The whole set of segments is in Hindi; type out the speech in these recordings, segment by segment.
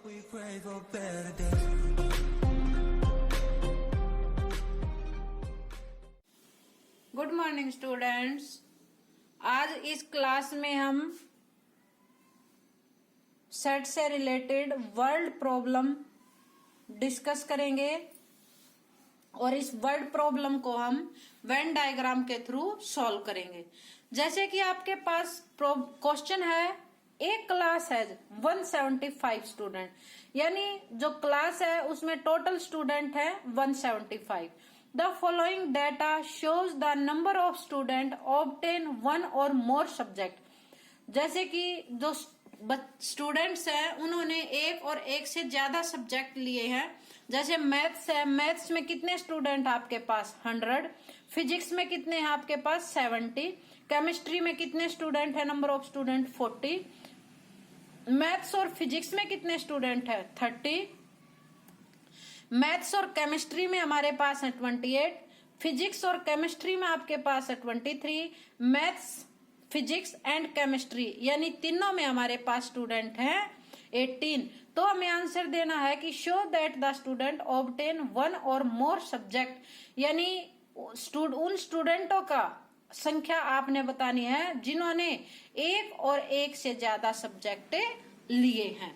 We pray for better days. Good morning students. आज इस क्लास में हम सेट से रिलेटेड वर्ड प्रॉब्लम डिस्कस करेंगे और इस वर्ड प्रॉब्लम को हम वेन डायग्राम के थ्रू सॉल्व करेंगे। जैसे कि आपके पास क्वेश्चन है, एक क्लास है 175 स्टूडेंट, यानी जो क्लास है उसमें टोटल स्टूडेंट है 175। The following data shows the number of student obtain one और मोर सब्जेक्ट। जैसे कि जो स्टूडेंट्स हैं उन्होंने एक और एक से ज्यादा सब्जेक्ट लिए हैं। जैसे मैथ्स है, मैथ्स में कितने स्टूडेंट आपके पास 100, फिजिक्स में कितने हैं आपके पास 70, केमिस्ट्री में कितने स्टूडेंट है नंबर ऑफ स्टूडेंट 40, मैथ्स और फिजिक्स में कितने स्टूडेंट है 30, मैथ्स और केमिस्ट्री में हमारे पास है 28, फिजिक्स और केमिस्ट्री में आपके पास है 23, मैथ्स फिजिक्स एंड केमिस्ट्री यानी तीनों में हमारे पास स्टूडेंट हैं 18। तो हमें आंसर देना है कि show that the student obtain one और मोर सब्जेक्ट, यानी उन स्टूडेंटों का संख्या आपने बतानी है जिन्होंने एक और एक से ज्यादा सब्जेक्ट लिए हैं।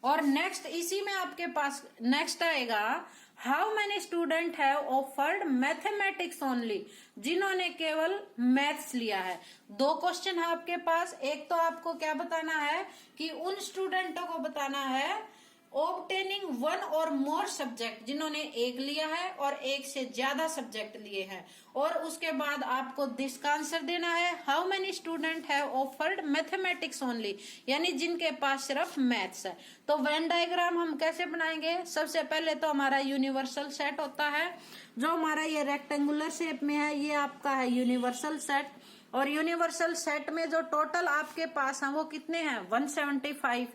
और नेक्स्ट इसी में आपके पास नेक्स्ट आएगा, how many student have offered mathematics only, जिन्होंने केवल मैथ्स लिया है। दो क्वेश्चन है आपके पास। एक तो आपको क्या बताना है कि उन स्टूडेंटों को बताना है ऑब्टेनिंग वन और मोर सब्जेक्ट, जिन्होंने एक लिया है और एक से ज्यादा सब्जेक्ट लिए हैं। और उसके बाद आपको दिस का आंसर देना है, how many student have offered mathematics only, यानी जिनके पास सिर्फ मैथ्स है। तो वेन डायग्राम हम कैसे बनाएंगे? सबसे पहले तो हमारा यूनिवर्सल सेट होता है, जो हमारा ये रेक्टेंगुलर शेप में है, ये आपका है यूनिवर्सल सेट। और यूनिवर्सल सेट में जो टोटल आपके पास है वो कितने हैं 175।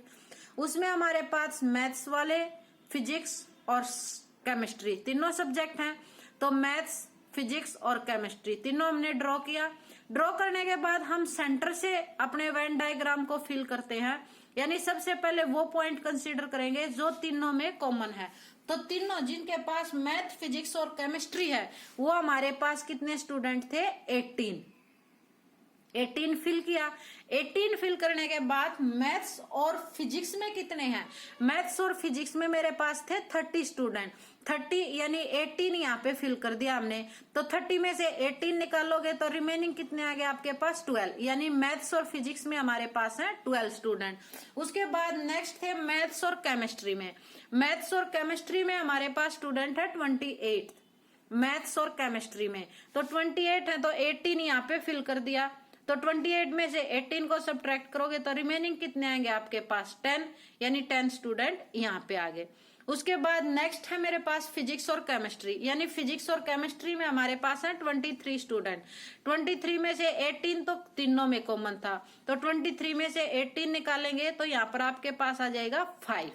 उसमें हमारे पास मैथ्स वाले, फिजिक्स और केमिस्ट्री तीनों सब्जेक्ट हैं। तो मैथ्स, फिजिक्स और केमिस्ट्री तीनों हमने ड्रॉ किया। ड्रॉ करने के बाद हम सेंटर से अपने वेन डायग्राम को फिल करते हैं, यानी सबसे पहले वो पॉइंट कंसीडर करेंगे जो तीनों में कॉमन है। तो तीनों जिनके पास मैथ, फिजिक्स और केमिस्ट्री है वो हमारे पास कितने स्टूडेंट थे 18 फिल किया। 18 फिल करने के बाद मैथ्स और फिजिक्स में कितने हैं? मैथ्स और फिजिक्स में मेरे पास थे 30 स्टूडेंट। 30 यानी 18 यहाँ पे फिल कर दिया हमने। तो 30 में से 18 निकालोगे तो रिमेनिंग कितने आ गए आपके पास 12, यानी मैथ्स और फिजिक्स में हमारे पास है 12 स्टूडेंट। उसके बाद नेक्स्ट थे मैथ्स और केमिस्ट्री में। मैथ्स और केमिस्ट्री में हमारे पास स्टूडेंट है 28 मैथ्स और केमिस्ट्री में। तो 28 है तो 18 यहाँ पे फिल कर दिया। तो 28 में से 18 को सब्ट्रैक्ट करोगे तो रिमेनिंग कितने आएंगे आपके पास 10, यानी 10 स्टूडेंट यहाँ पे आ गए। उसके बाद नेक्स्ट है मेरे पास फिजिक्स और केमिस्ट्री, यानी फिजिक्स और केमिस्ट्री में हमारे पास है 23 स्टूडेंट। 23 में से 18 तो तीनों में कॉमन था, तो 23 में से 18 निकालेंगे तो यहाँ पर आपके पास आ जाएगा 5।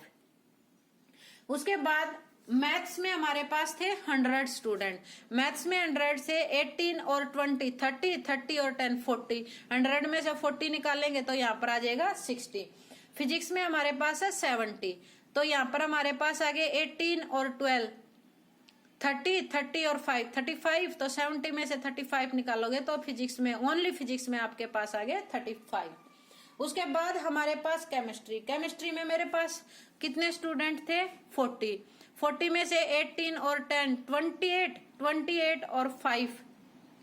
उसके बाद मैथ्स में हमारे पास थे 100 स्टूडेंट। मैथ्स में 100 से 18 और 20 30 और 10 40, 100 में से 40 निकालेंगे तो यहाँ पर आ जाएगा 60। फिजिक्स में हमारे पास है 70, तो यहाँ पर हमारे पास आ गए 18 और 12 30 और 5 35, तो 70 में से 35 निकालोगे तो फिजिक्स में, ओनली फिजिक्स में आपके पास आ गए 35। उसके बाद हमारे पास केमिस्ट्री में मेरे पास कितने स्टूडेंट थे 40 में से 18 और 10 28 और 5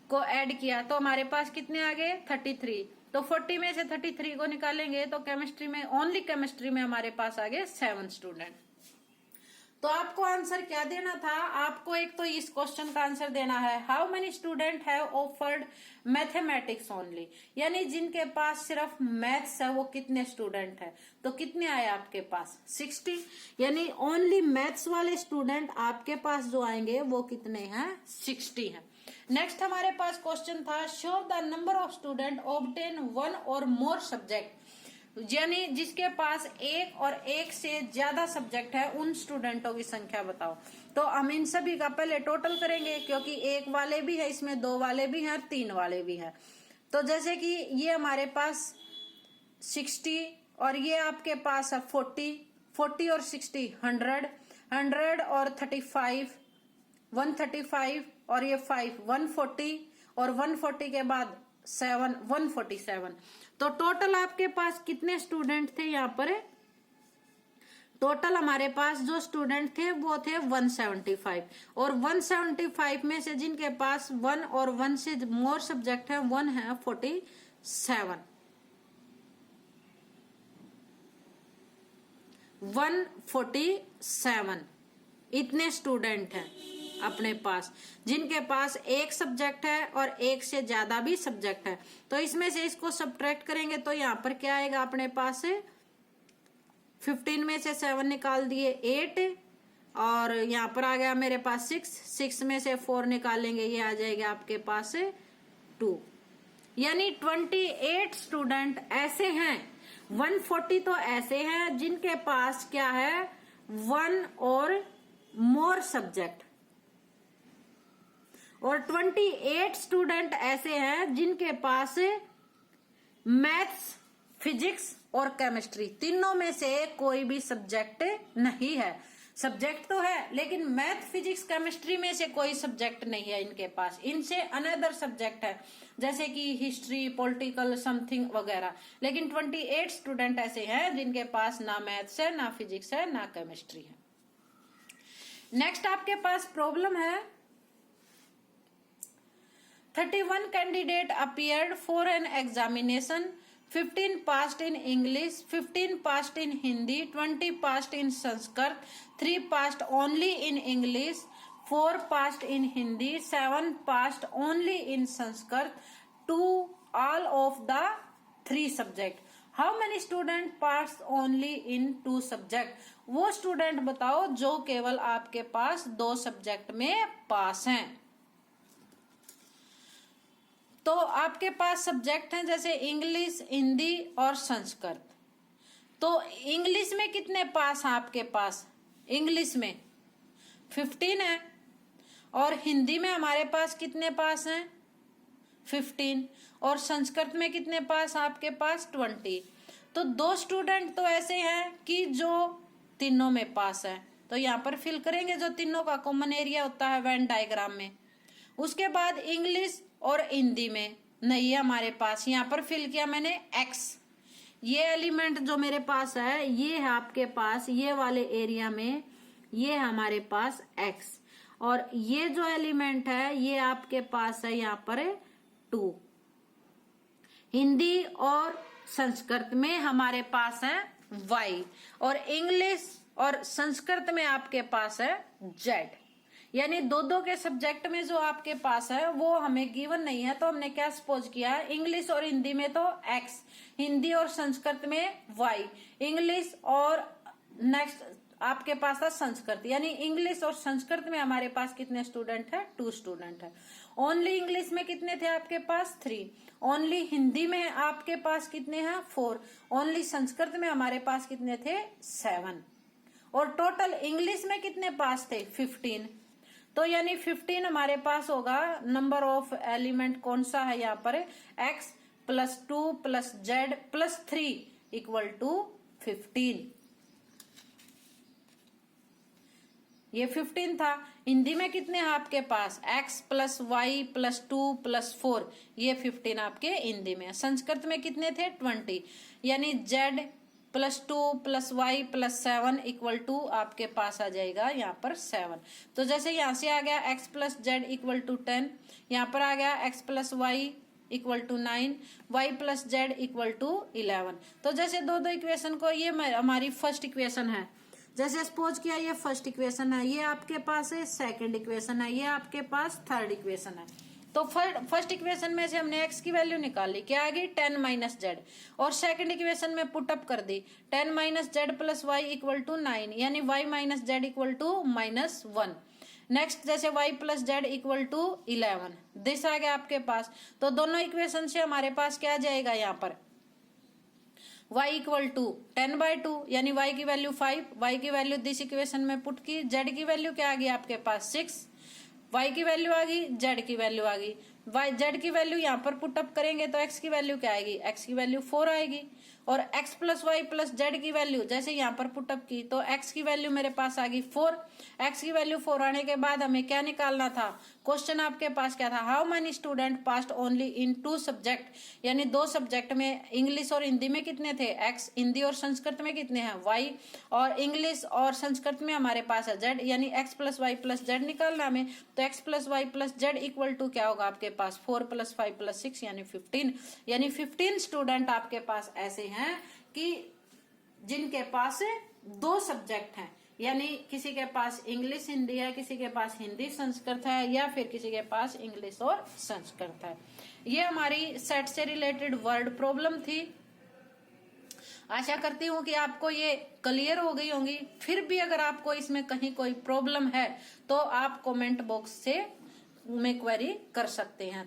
को ऐड किया तो हमारे पास कितने आ गए 33। तो 40 में से 33 को निकालेंगे तो केमिस्ट्री में, ओनली केमिस्ट्री में हमारे पास आ गए 7 स्टूडेंट। तो आपको आंसर क्या देना था? आपको एक तो इस क्वेश्चन का आंसर देना है, how many student have offered mathematics only, यानी जिनके पास सिर्फ मैथ्स है वो कितने स्टूडेंट है। तो कितने आए आपके पास 60, यानी ओनली मैथ्स वाले स्टूडेंट आपके पास जो आएंगे वो कितने हैं 60 हैं। नेक्स्ट हमारे पास क्वेश्चन था, show the number of student obtain one और मोर सब्जेक्ट। यानी जिसके पास एक और एक से ज्यादा सब्जेक्ट है उन स्टूडेंटों की संख्या बताओ। तो हम इन सभी का पहले टोटल करेंगे, क्योंकि एक वाले भी है इसमें, दो वाले भी हैं और तीन वाले भी हैं। तो जैसे कि ये हमारे पास 60 और ये आपके पास है 40 और 60 100 और 35 135 और ये 5 140 और 140 के बाद 7 147। तो टोटल आपके पास कितने स्टूडेंट थे यहाँ पर? टोटल हमारे पास जो स्टूडेंट थे वो थे 175 और 175 में से जिनके पास 1 और 1 से मोर सब्जेक्ट है 1 है 47। 147 इतने स्टूडेंट हैं अपने पास जिनके पास एक सब्जेक्ट है और एक से ज्यादा भी सब्जेक्ट है। तो इसमें से इसको सब्ट्रैक्ट करेंगे तो यहाँ पर क्या आएगा अपने पास? 15 में से 7 निकाल दिए 8 और यहाँ पर आ गया मेरे पास 6 में से 4 निकालेंगे, ये आ जाएगा आपके पास 2। यानी 28 स्टूडेंट ऐसे हैं। 140 तो ऐसे हैं जिनके पास क्या है? 1 और मोर सब्जेक्ट, और 28 स्टूडेंट ऐसे हैं जिनके पास मैथ्स, फिजिक्स और केमिस्ट्री तीनों में से कोई भी सब्जेक्ट नहीं है। सब्जेक्ट तो है लेकिन मैथ, फिजिक्स, केमिस्ट्री में से कोई सब्जेक्ट नहीं है इनके पास। इनसे अनदर सब्जेक्ट है जैसे कि हिस्ट्री, पॉलिटिकल, समथिंग वगैरह। लेकिन 28 स्टूडेंट ऐसे हैं जिनके पास ना मैथ्स है, ना फिजिक्स है, ना केमिस्ट्री है। नेक्स्ट आपके पास प्रॉब्लम है 31 candidate appeared for an examination. 15 passed in English, 15 passed in Hindi, 20 passed in Sanskrit, 3 passed only in English, 4 passed in Hindi, 7 passed only in Sanskrit, 2 all of the 3 subject. How many student passed only in 2 subject? वो स्टूडेंट बताओ जो केवल आपके पास 2 सब्जेक्ट में पास हैं। तो आपके पास सब्जेक्ट हैं जैसे इंग्लिश, हिंदी और संस्कृत। तो इंग्लिश में कितने पास हैं आपके पास? इंग्लिश में 15 है और हिंदी में हमारे पास कितने पास हैं? 15। और संस्कृत में कितने पास आपके पास? 20। तो 2 स्टूडेंट तो ऐसे हैं कि जो तीनों में पास है। तो यहाँ पर फिल करेंगे जो तीनों का कॉमन एरिया होता है वेन डायग्राम में। उसके बाद इंग्लिश और हिंदी में नहीं है हमारे पास, यहाँ पर फिल किया मैंने x। ये एलिमेंट जो मेरे पास है ये है आपके पास, ये वाले एरिया में ये है हमारे पास x, और ये जो एलिमेंट है ये आपके पास है यहाँ पर 2। हिंदी और संस्कृत में हमारे पास है y, और इंग्लिश और संस्कृत में आपके पास है z। यानी 2 के सब्जेक्ट में जो आपके पास है वो हमें गिवन नहीं है, तो हमने क्या सपोज किया? इंग्लिश और हिंदी में तो x, हिंदी और संस्कृत में y, इंग्लिश और नेक्स्ट आपके पास था संस्कृत। यानी इंग्लिश और संस्कृत में हमारे पास कितने स्टूडेंट है? 2 स्टूडेंट है। ओनली इंग्लिश में कितने थे आपके पास? 3। ओनली हिंदी में आपके पास कितने हैं? 4। ओनली संस्कृत में हमारे पास कितने थे? 7। और टोटल इंग्लिश में कितने पास थे? 15। तो यानी 15 हमारे पास होगा। नंबर ऑफ एलिमेंट कौन सा है यहाँ पर? x plus 2 plus z plus 3 equal to 15। ये 15 था। हिंदी में कितने हैं आपके पास? x plus y plus 2 plus 4, ये 15 आपके हिंदी में। संस्कृत में कितने थे? 20। यानी z plus 2 plus y plus 7 equal to आपके पास आ जाएगा यहाँ पर 7। तो जैसे यहाँ से आ गया x plus Z equal to 10, यहाँ पर आ गया x plus Y equal to 9, y plus Z equal to 11। तो जैसे 2 इक्वेशन को, ये हमारी फर्स्ट इक्वेशन है, जैसे सपोज किया ये फर्स्ट इक्वेशन है, ये आपके पास है सेकंड इक्वेशन है, ये आपके पास थर्ड इक्वेशन है। तो फर्स्ट इक्वेशन में से हमने x की वैल्यू निकाली, क्या आ गई? 10 माइनस जेड, और सेकंड इक्वेशन में पुट अप कर दी 10 minus Z plus Y equal to 9, यानी y minus Z equal to -1। Next जैसे y plus Z equal to 11, this आ गया आपके पास। तो दोनों इक्वेशन से हमारे पास क्या आ जाएगा यहाँ पर? y इक्वल टू 10/2 यानी y की वैल्यू 5, y की वैल्यू दिस इक्वेशन में पुट की, z की वैल्यू क्या आ गई आपके पास 6, y की वैल्यू आ गई, z की वैल्यू आ गई, z की वैल्यू यहाँ पर पुटअप करेंगे तो x की वैल्यू क्या आएगी, x की वैल्यू 4 आएगी, और x plus y plus z की वैल्यू जैसे यहाँ पर पुटअप की तो x की वैल्यू मेरे पास आ गई 4, x की वैल्यू 4 आने के बाद हमें क्या निकालना था, क्वेश्चन आपके पास क्या था, how many student passed only in 2 subject, यानी 2 सब्जेक्ट में इंग्लिश और हिंदी में कितने थे x, हिंदी और संस्कृत में कितने हैं y, और इंग्लिश और संस्कृत में हमारे पास है z, यानी x plus y plus z निकालना हमें, तो x plus y plus Z equal to क्या होगा आपके पास 4 + 5 + 6 यानी 15, यानी 15 स्टूडेंट आपके पास ऐसे हैं कि जिनके पास 2 सब्जेक्ट हैं, यानी किसी के पास इंग्लिश हिंदी है, किसी के पास हिंदी संस्कृत है, या फिर किसी के पास इंग्लिश और संस्कृत है। ये हमारी सेट से रिलेटेड वर्ड प्रॉब्लम थी। आशा करती हूँ कि आपको ये क्लियर हो गई होंगी। फिर भी अगर आपको इसमें कहीं कोई प्रॉब्लम है तो आप कमेंट बॉक्स से में क्वेरी कर सकते हैं।